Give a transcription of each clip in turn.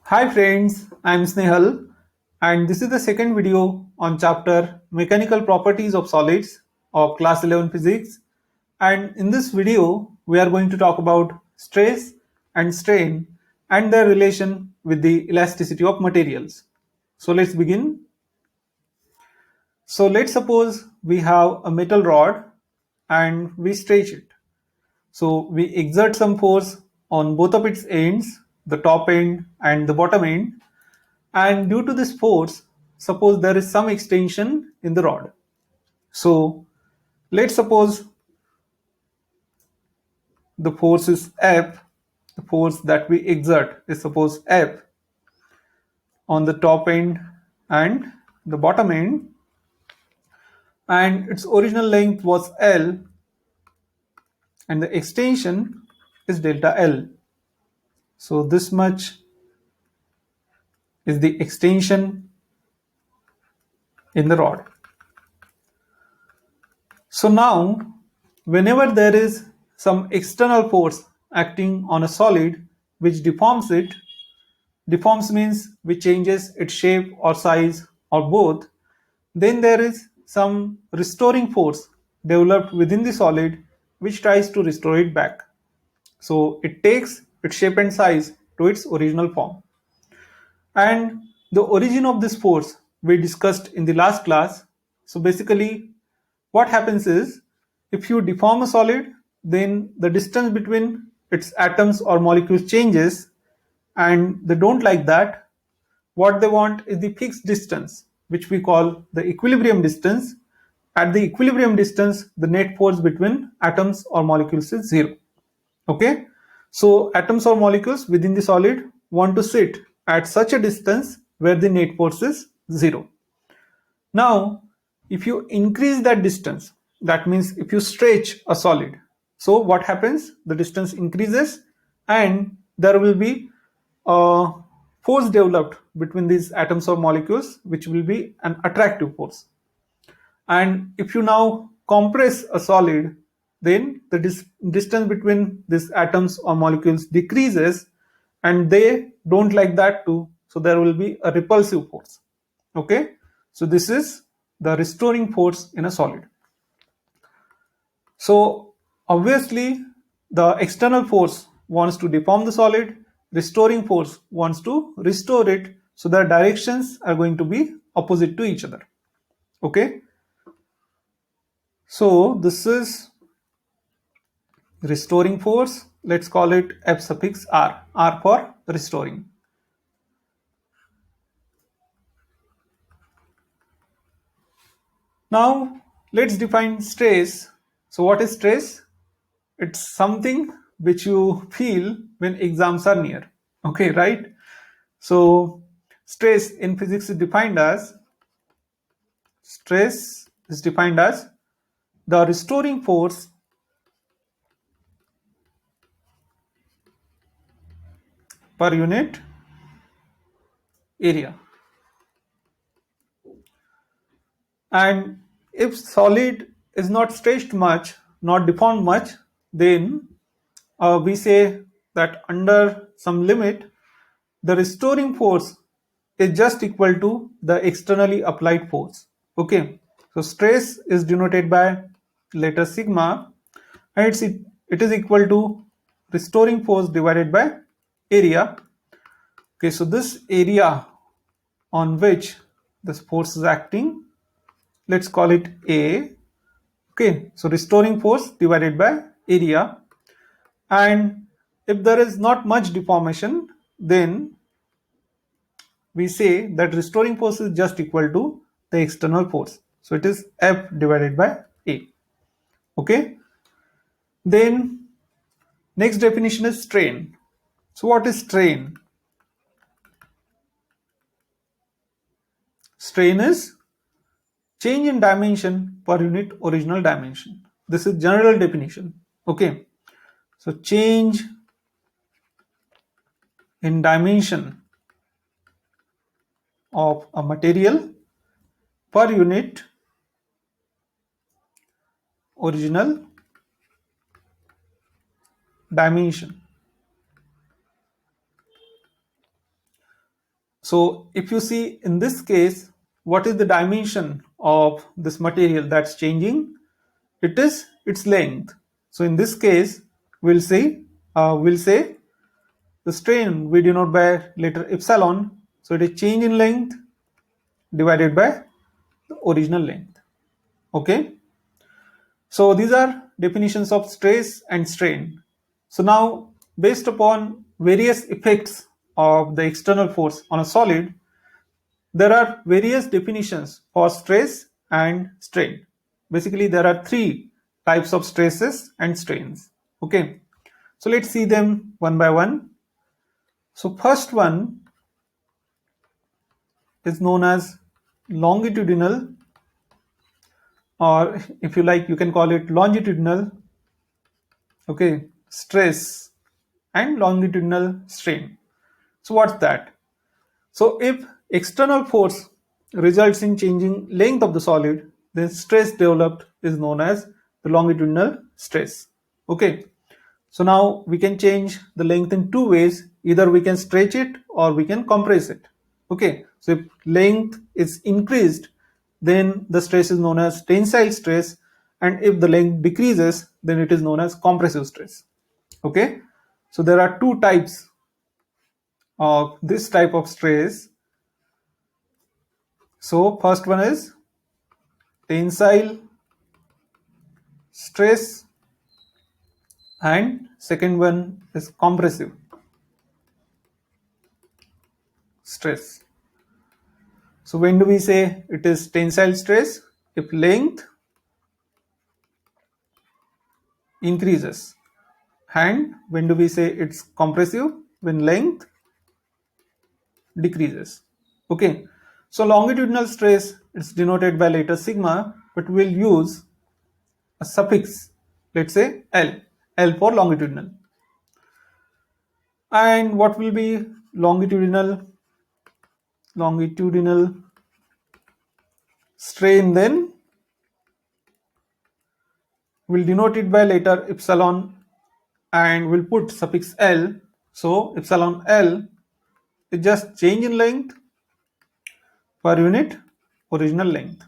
Hi friends, I am Snehal and this is the second video on chapter Mechanical Properties of Solids of class 11 physics, and in this video we are going to talk about stress and strain and their relation with the elasticity of materials. So let's begin. So let's suppose we have a metal rod and we stretch it. So we exert some force on both of its ends, the top end and the bottom end, and due to this force, suppose there is some extension in the rod. So let's suppose the force is F, the force that we exert is suppose F on the top end and the bottom end, and its original length was L and the extension is delta L. So this much is the extension in the rod. So now, whenever there is some external force acting on a solid which deforms it, deforms means which changes its shape or size or both, then there is some restoring force developed within the solid which tries to restore it back. So it takes its shape and size to its original form. And the origin of this force we discussed in the last class. So basically, what happens is if you deform a solid, then the distance between its atoms or molecules changes, and they don't like that. What they want is the fixed distance, which we call the equilibrium distance. At the equilibrium distance, the net force between atoms or molecules is zero. Okay, so atoms or molecules within the solid want to sit at such a distance where the net force is zero. Now, if you increase that distance, that means if you stretch a solid, so what happens? The distance increases and there will be a force developed between these atoms or molecules, which will be an attractive force. And if you now compress a solid, then the distance between these atoms or molecules decreases, and they don't like that too. So there will be a repulsive force. Okay, so this is the restoring force in a solid. So obviously the external force wants to deform the solid, restoring force wants to restore it, so the directions are going to be opposite to each other. Okay, so this is restoring force. Let's call it F suffix R, R for restoring. Now let's define stress. So what is stress? It's something which you feel when exams are near. Okay, right? So stress in physics is defined as the restoring force per unit area. And if solid is not stretched much, not deformed much, then we say that under some limit, the restoring force is just equal to the externally applied force. Okay, so stress is denoted by letter sigma, and it is equal to restoring force divided by area. Okay, so this area on which this force is acting, let's call it A. Okay, so restoring force divided by area, and if there is not much deformation, then we say that restoring force is just equal to the external force. So it is F divided by A. Okay, then next definition is strain. So what is strain? Strain is change in dimension per unit original dimension. This is general definition. Okay, so change in dimension of a material per unit original dimension. So if you see in this case, what is the dimension of this material that's changing? It is its length. So in this case, we'll say the strain we denote by letter epsilon. So it is change in length divided by the original length. Okay. So these are definitions of stress and strain. So now, based upon various effects of the external force on a solid, there are various definitions for stress and strain. Basically, there are three types of stresses and strains. Okay, so let's see them one by one. So first one is known as longitudinal, or if you like, you can call it longitudinal. Okay, stress and longitudinal strain. So what's that? So if external force results in changing length of the solid, then stress developed is known as the longitudinal stress. Okay. So now we can change the length in two ways. Either we can stretch it or we can compress it. Okay. So if length is increased, then the stress is known as tensile stress, and if the length decreases, then it is known as compressive stress. Okay. So there are two types of this type of stress. So first one is tensile stress and second one is compressive stress. So when do we say it is tensile stress? If length increases. And when do we say it's compressive? When length decreases. Okay. So longitudinal stress is denoted by letter sigma, but we'll use a suffix, let's say L, L for longitudinal. And what will be longitudinal strain then? We'll denote it by letter epsilon and we'll put suffix L. So epsilon L is just change in length per unit original length.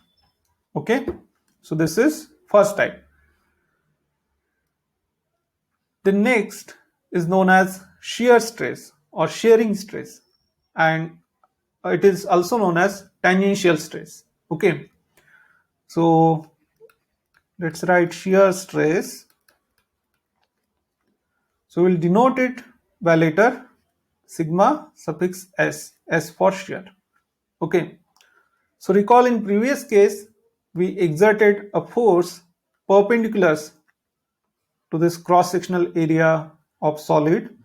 Okay, so this is first type. The next is known as shear stress or shearing stress, and it is also known as tangential stress. Okay, so let's write shear stress. So we'll denote it by letter sigma suffix s, s for shear. Okay, so recall in previous case we exerted a force perpendicular to this cross sectional area of solid.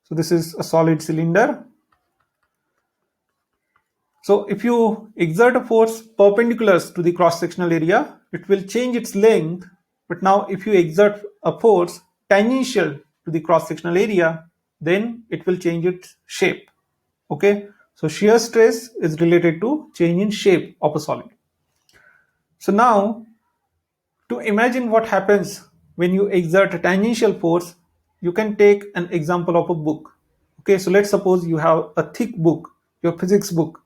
So this is a solid cylinder. So if you exert a force perpendicular to the cross sectional area, it will change its length. But now if you exert a force tangential to the cross sectional area, then it will change its shape. Okay, so shear stress is related to change in shape of a solid. So now to imagine what happens when you exert a tangential force, you can take an example of a book. Okay, so let's suppose you have a thick book, your physics book.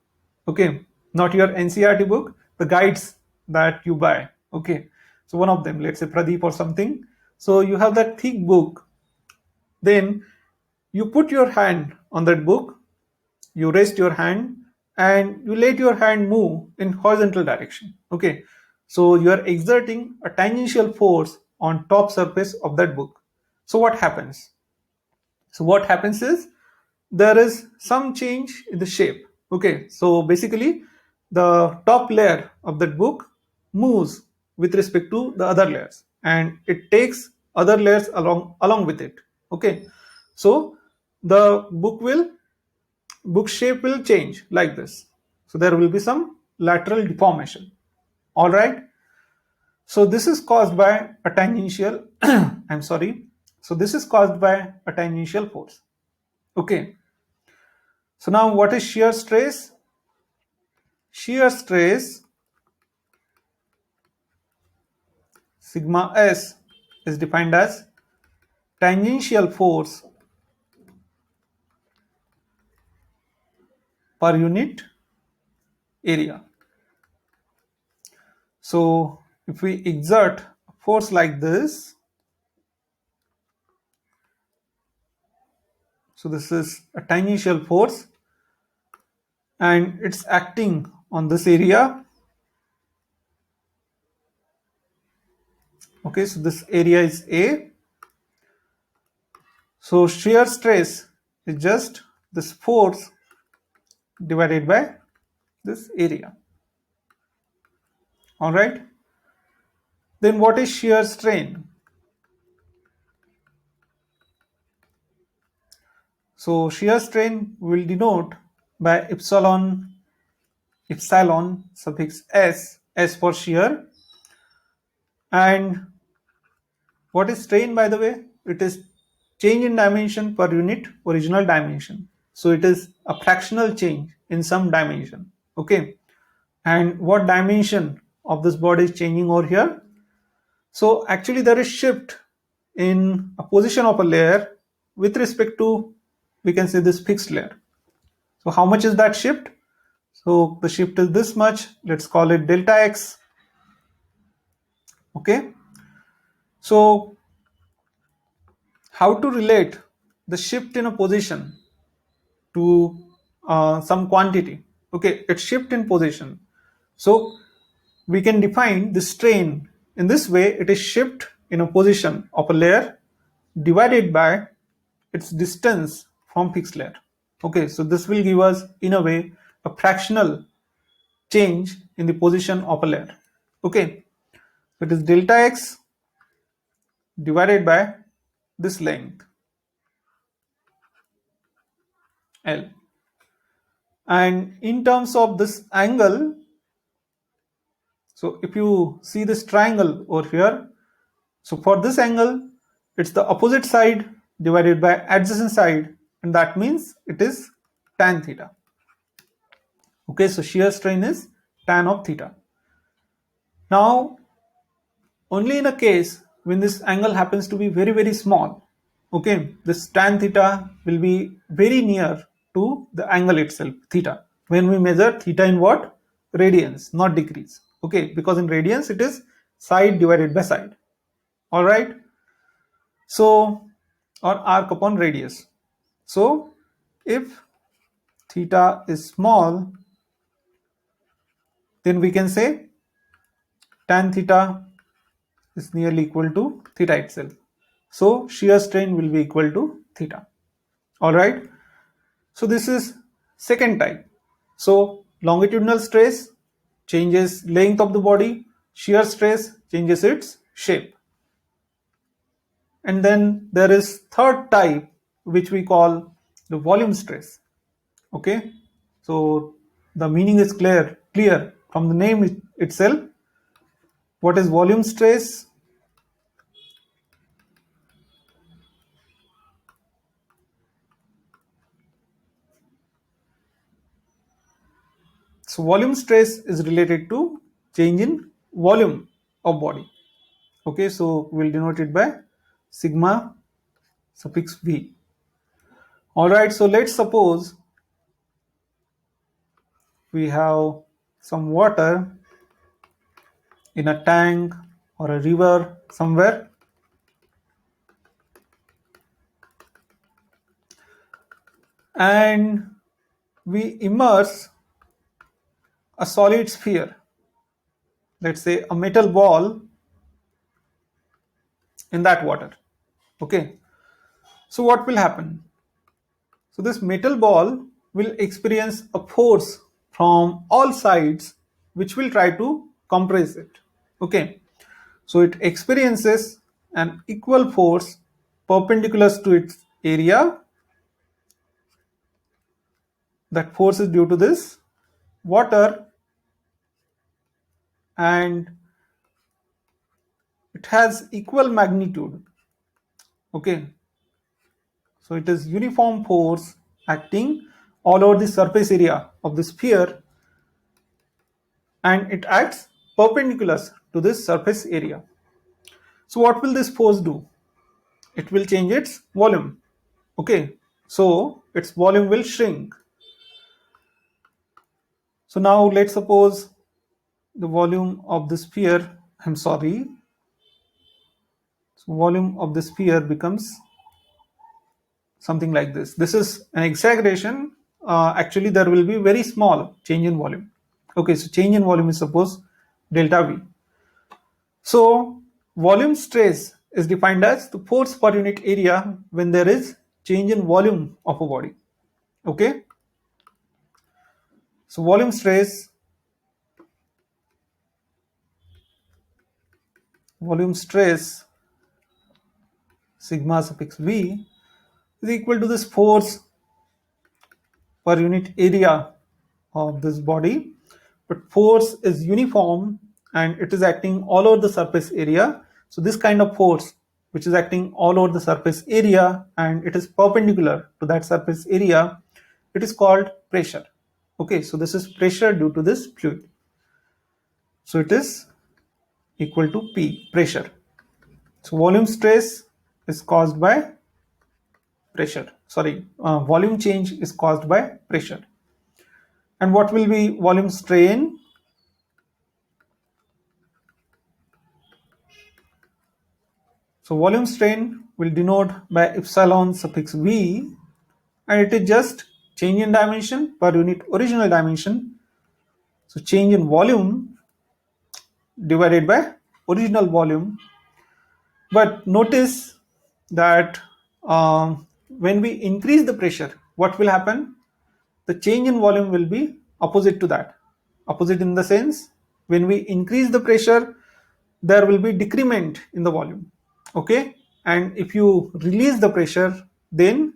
Okay, not your NCERT book, the guides that you buy. Okay, so one of them, let's say Pradeep or something. So you have that thick book. Then you put your hand on that book, you rest your hand, and you let your hand move in horizontal direction. Okay, so you are exerting a tangential force on top surface of that book. So what happens? So what happens is there is some change in the shape. Okay, so basically the top layer of that book moves with respect to the other layers, and it takes other layers along with it. Okay, so the book shape will change like this. So there will be some lateral deformation. All right. So this is caused by a tangential, I'm sorry. So this is caused by a tangential force. Okay. So now what is shear stress? Shear stress, sigma s, is defined as tangential force per unit area. So if we exert a force like this, so this is a tangential force and it's acting on this area. Okay, so this area is A. So shear stress is just this force divided by this area. All right. Then what is shear strain? So shear strain will denote by epsilon suffix s for shear. And what is strain, by the way? It is change in dimension per unit original dimension. So it is a fractional change in some dimension. Okay. And what dimension of this body is changing over here? So actually there is shift in a position of a layer with respect to, we can say, this fixed layer. So how much is that shift? So the shift is this much. Let's call it delta x. Okay. So how to relate the shift in a position to some quantity? Okay, it's shift in position. So we can define the strain in this way. It is shift in a position of a layer divided by its distance from fixed layer. Okay, so this will give us, in a way, a fractional change in the position of a layer. Okay, so it is delta x divided by this length L. And in terms of this angle, so if you see this triangle over here, so for this angle, it's the opposite side divided by adjacent side, and that means it is tan theta. Okay, so shear strain is tan of theta. Now, only in a case when this angle happens to be very, very small, okay, this tan theta will be very near to the angle itself, theta. When we measure theta in what? Radians, not degrees. Okay, because in radians it is side divided by side. All right. So, or arc upon radius. So, if theta is small, then we can say tan theta is nearly equal to theta itself. So shear strain will be equal to theta. All right. So this is second type. So longitudinal stress changes length of the body. Shear stress changes its shape. And then there is third type, which we call the volume stress. Okay. So the meaning is clear from the name itself. What is volume stress? So volume stress is related to change in volume of body. Okay, so we'll denote it by sigma suffix v. All right, so let's suppose we have some water in a tank or a river somewhere, and we immerse a solid sphere, let's say a metal ball, in that water. Okay, so what will happen? So this metal ball will experience a force from all sides which will try to compress it. Okay, so it experiences an equal force perpendicular to its area. That force is due to this water, and it has equal magnitude. Okay, so it is uniform force acting all over the surface area of the sphere, and it acts perpendicular to this surface area. So what will this force do? It will change its volume. Okay, so its volume will shrink. So now let's suppose the volume of the sphere, I'm sorry, so volume of the sphere becomes something like this. This is an exaggeration. Actually, there will be very small change in volume. Okay, so change in volume is suppose delta V. So volume stress is defined as the force per unit area when there is change in volume of a body. Okay, so volume stress sigma suffix V is equal to this force per unit area of this body, but force is uniform and it is acting all over the surface area. So this kind of force which is acting all over the surface area and it is perpendicular to that surface area, it is called pressure. Okay, so this is pressure due to this fluid. So it is equal to P, pressure. So volume stress is caused by pressure. Volume change is caused by pressure. And what will be volume strain? So volume strain will denote by epsilon suffix V, and it is just change in dimension per unit original dimension. So change in volume divided by original volume. But notice that when we increase the pressure, what will happen? The change in volume will be opposite to that. Opposite in the sense, when we increase the pressure, there will be decrement in the volume. Okay, and if you release the pressure, then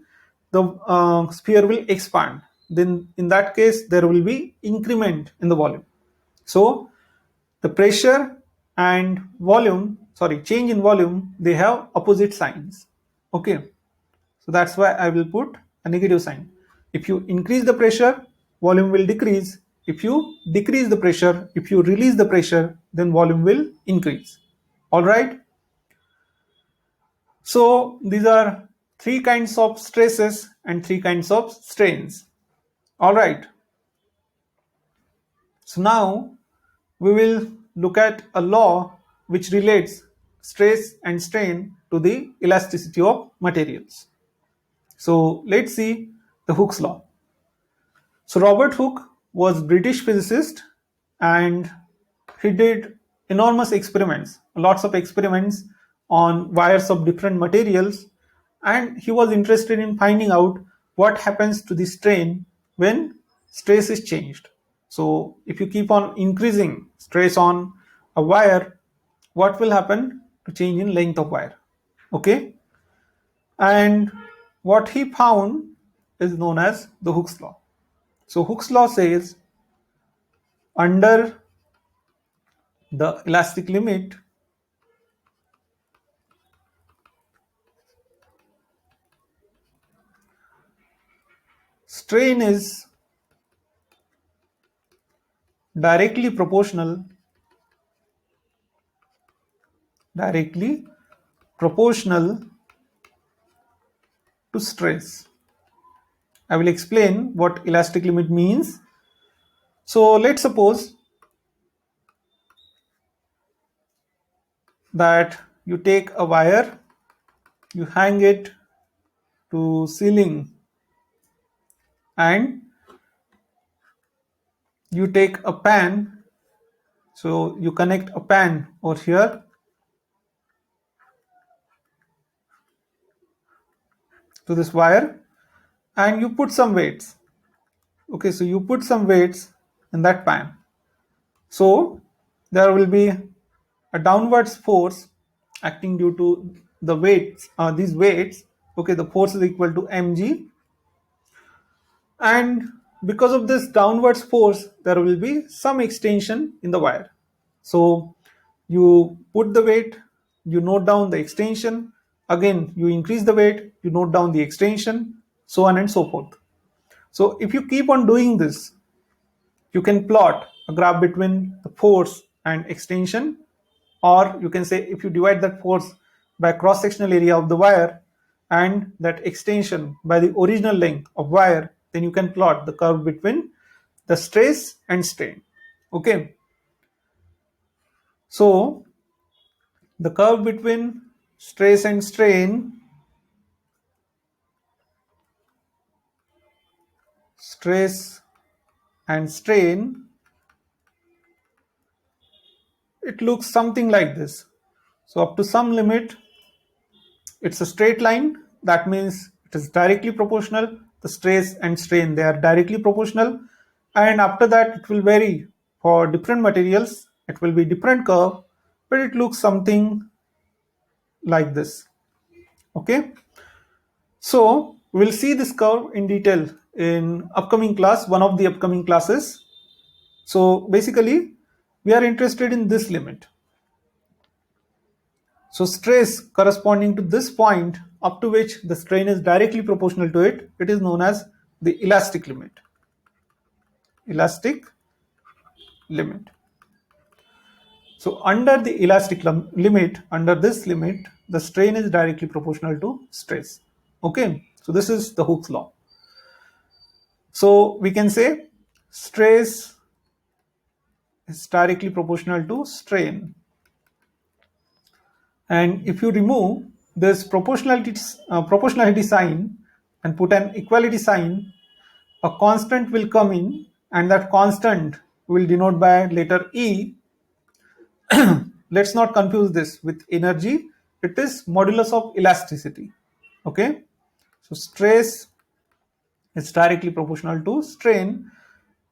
the sphere will expand. Then in that case, there will be increment in the volume. So the pressure and change in volume, they have opposite signs. Okay, so that's why I will put a negative sign. If you increase the pressure, volume will decrease. If you decrease the pressure, if you release the pressure, then volume will increase. All right. So these are three kinds of stresses and three kinds of strains. All right. So now we will look at a law which relates stress and strain to the elasticity of materials. So let's see the Hooke's law. So Robert Hooke was British physicist and he did enormous experiments, lots of experiments on wires of different materials, and he was interested in finding out what happens to the strain when stress is changed. So if you keep on increasing stress on a wire, what will happen to change in length of wire? Okay, and what he found is known as the Hooke's law. So Hooke's law says under the elastic limit, strain is directly proportional to stress. I will explain what elastic limit means. So let's suppose that you take a wire, you hang it to ceiling, and you take a pan. So you connect a pan over here to this wire and you put some weights. Okay, so you put some weights in that pan. So there will be a downwards force acting due to the weights, these weights. Okay, the force is equal to mg, and because of this downwards force, there will be some extension in the wire. So you put the weight, you note down the extension, again you increase the weight, you note down the extension, so on and so forth. So if you keep on doing this, you can plot a graph between the force and extension, or you can say if you divide that force by cross-sectional area of the wire and that extension by the original length of wire, then you can plot the curve between the stress and strain. Okay, so the curve between stress and strain, it looks something like this. So up to some limit, it's a straight line. That means it is directly proportional. The stress and strain, they are directly proportional. And after that, it will vary for different materials. It will be different curve, but it looks something like this. Okay. So we'll see this curve in detail in upcoming class, one of the upcoming classes. So basically, we are interested in this limit. So stress corresponding to this point up to which the strain is directly proportional to it, it is known as the elastic limit. Elastic limit. So under the elastic limit, under this limit, the strain is directly proportional to stress. Okay, so this is the Hooke's law. So we can say stress is directly proportional to strain. And if you remove this proportionality sign and put an equality sign, a constant will come in, and that constant will denote by letter E. Let's not confuse this with energy. It is modulus of elasticity. Okay, so stress is directly proportional to strain,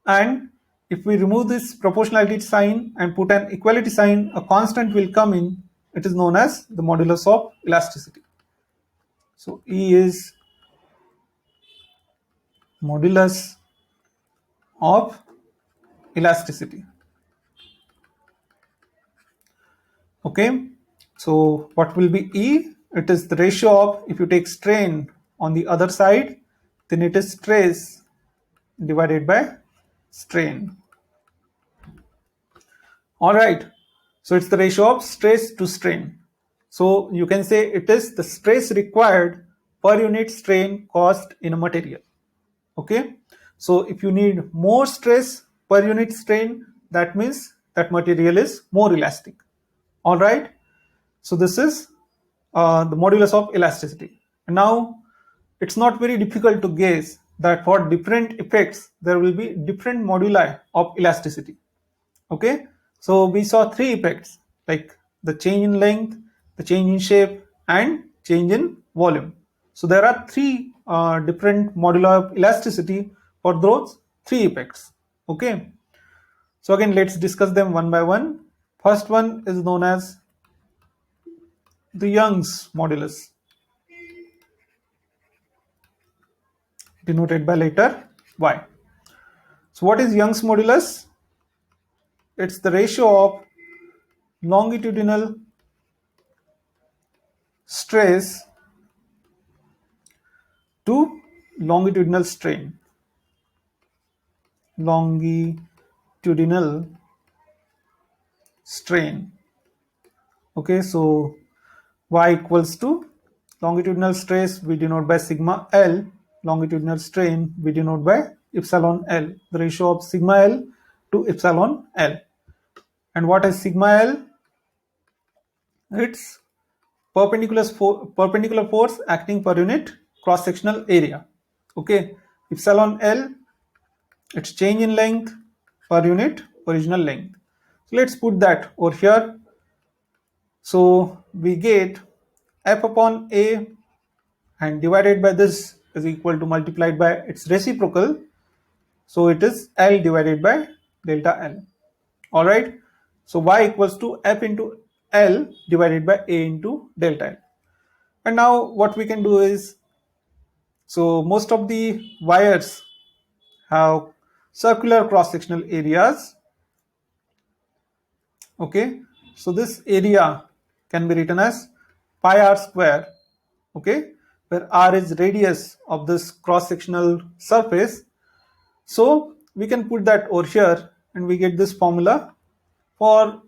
and if we remove this proportionality sign and put an equality sign, a constant will come in. It is known as the modulus of elasticity. So E is modulus of elasticity. Okay, so what will be E? It is the ratio of, if you take strain on the other side, then it is stress divided by strain. All right, so it's the ratio of stress to strain. So you can say it is the stress required per unit strain caused in a material. Okay, so if you need more stress per unit strain, that means that material is more elastic. All right, so this is the modulus of elasticity. And now it's not very difficult to guess that for different effects there will be different moduli of elasticity. Okay, so we saw three effects, like the change in length, the change in shape, and change in volume. So there are three different moduli of elasticity for those three effects. Okay, so again, let's discuss them one by one. First one is known as the Young's modulus, denoted by letter Y. So what is Young's modulus? It's the ratio of longitudinal stress to longitudinal strain. Longitudinal strain. Okay, so Y equals to longitudinal stress we denote by sigma L, longitudinal strain we denote by epsilon L, the ratio of sigma L to epsilon L. And what is sigma L? It's perpendicular force acting per unit cross-sectional area. Okay, epsilon L, its change in length per unit original length. So let's put that over here. So we get F upon A, and divided by this is equal to multiplied by its reciprocal. So it is L divided by delta L. All right. So Y equals to F into L divided by A into delta L. And now what we can do is, so most of the wires have circular cross-sectional areas. Okay, so this area can be written as pi r square. Okay, where r is radius of this cross-sectional surface. So we can put that over here and we get this formula for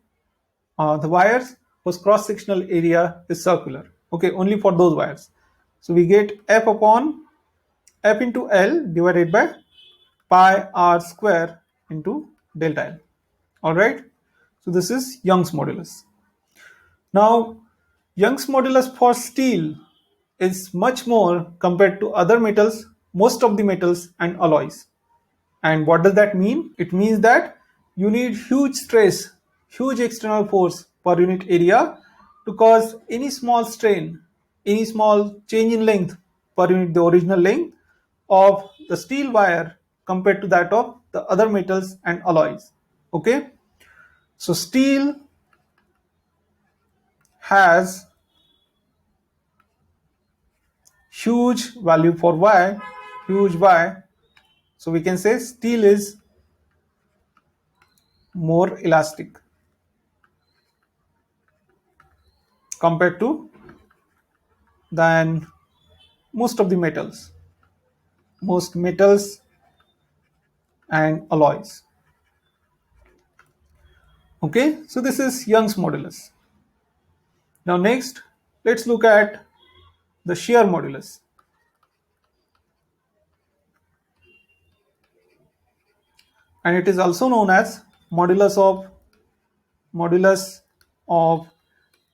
the wires whose cross-sectional area is circular. Okay, only for those wires. So we get F upon F into L divided by pi r square into delta L. Alright, so this is Young's modulus. Now, Young's modulus for steel is much more compared to other metals, most of the metals and alloys. And what does that mean? It means that you need huge stress, huge external force per unit area to cause any small strain, any small change in length per unit the original length of the steel wire compared to that of the other metals and alloys. Okay, so steel has huge value for Y, huge Y. So we can say steel is more elastic compared to than most of the metals, most metals and alloys. Okay, so this is Young's modulus. Now next, let's look at the shear modulus. And it is also known as modulus of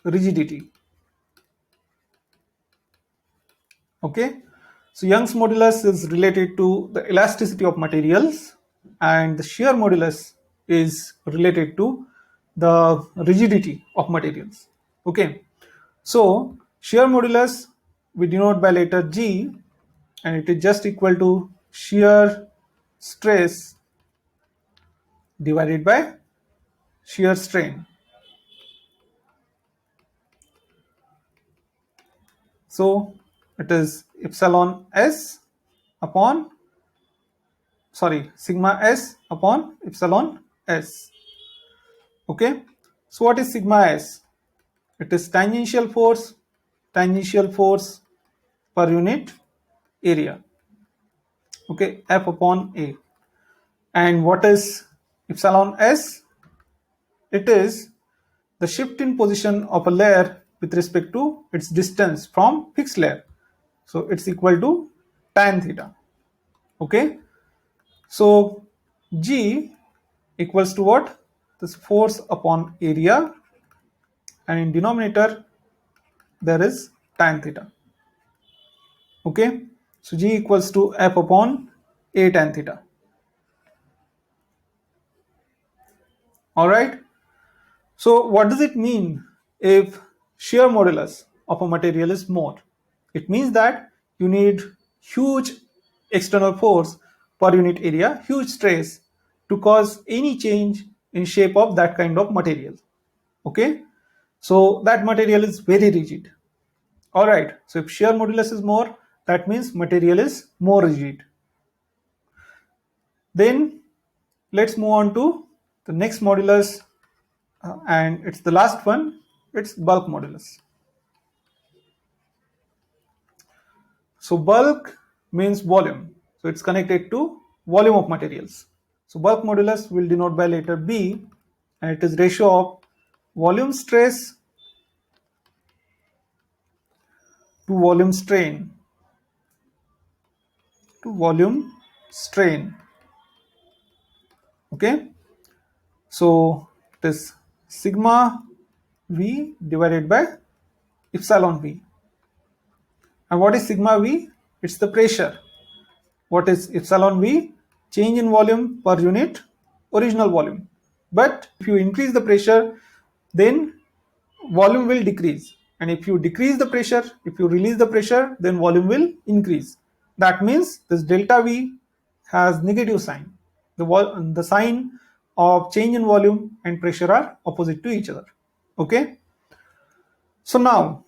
rigidity. Okay, so Young's modulus is related to the elasticity of materials, and the shear modulus is related to the rigidity of materials. Okay, so shear modulus we denote by letter G, and it is just equal to shear stress divided by shear strain. So it is epsilon s upon sigma s upon epsilon s. Okay, so what is sigma s? It is tangential force per unit area. Okay, F upon A. And what is epsilon s? It is the shift in position of a layer with respect to its distance from fixed layer. So it's equal to tan theta. Okay, so G equals to what? This force upon area, and in denominator there is tan theta. Okay, so G equals to F upon A tan theta. Alright, so what does it mean if shear modulus of a material is more? It means that you need huge external force per unit area, huge stress to cause any change in shape of that kind of material. Okay, so that material is very rigid. Alright, so if shear modulus is more, that means material is more rigid. Then let's move on to the next modulus, and it's the last one, it's bulk modulus. So bulk means volume, so it's connected to volume of materials. So bulk modulus will denote by letter B, and it is ratio of volume stress to volume strain Okay, so it is sigma V divided by epsilon V. And what is sigma V? It's the pressure. What is epsilon V? Change in volume per unit original volume. But if you increase the pressure, then volume will decrease. And if you decrease the pressure, if you release the pressure, then volume will increase. That means this delta V has negative sign. The sign of change in volume and pressure are opposite to each other. Okay. So now,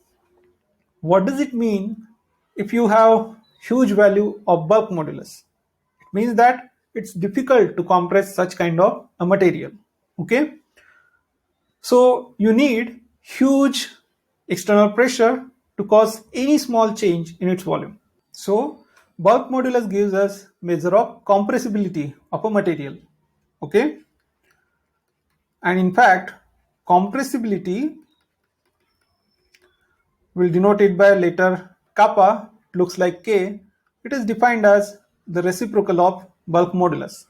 what does it mean if you have huge value of bulk modulus? It means that it's difficult to compress such kind of a material. Okay, so you need huge external pressure to cause any small change in its volume. So bulk modulus gives us measure of compressibility of a material. Okay, and in fact compressibility will denote it by letter kappa. It looks like K. It is defined as the reciprocal of bulk modulus.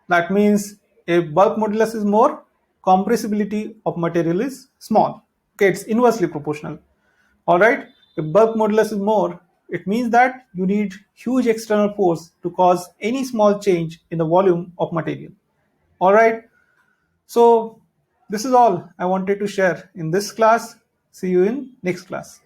That means if bulk modulus is more, compressibility of material is small. Okay, it's inversely proportional. All right, if bulk modulus is more, it means that you need huge external force to cause any small change in the volume of material. All right, so this is all I wanted to share in this class. See you in next class.